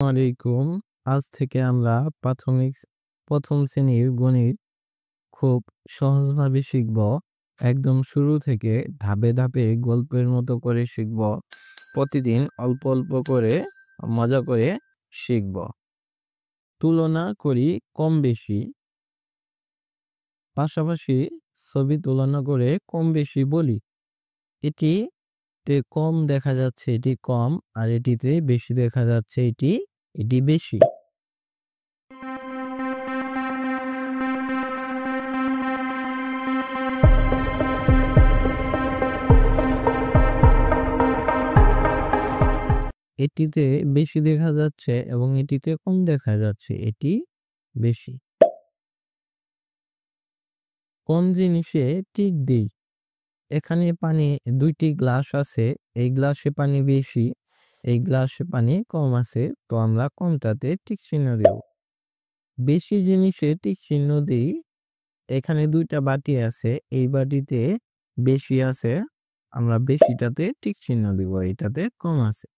আলাইকুম। আজ থেকে আমরা প্রথম শ্রেণীর গণিত খুব সহজভাবে শিখব। একদম শুরু থেকে ধাপে ধাপে গল্পের মতো করে শিখব। প্রতিদিন অল্প অল্প করে মজা করে শিখব। তুলনা করি কম বেশি, পাশাপাশি ছবি তুলনা করে কম বেশি বলি। এটিতে কম দেখা যাচ্ছে এটি কম, আর এটিতে বেশি দেখা যাচ্ছে এটি বেশি। এটিতে বেশি দেখা যাচ্ছে এবং এটিতে কম দেখা যাচ্ছে, এটি বেশি। কোন জিনিসে টিক দেই? এখানে পানি 2টি গ্লাস আছে, এই গ্লাসে পানি বেশি, এই গ্লাসে পানি কম আছে, তো আমরা কমটাতে টিক চিহ্ন দেব। বেশি জিনিসে টিক চিহ্ন দিই। এখানে 2টা বাটি আছে, এই বাটিতে বেশি আছে, আমরা বেশিটাতে টিক চিহ্ন দিব, এটাতে কম আছে।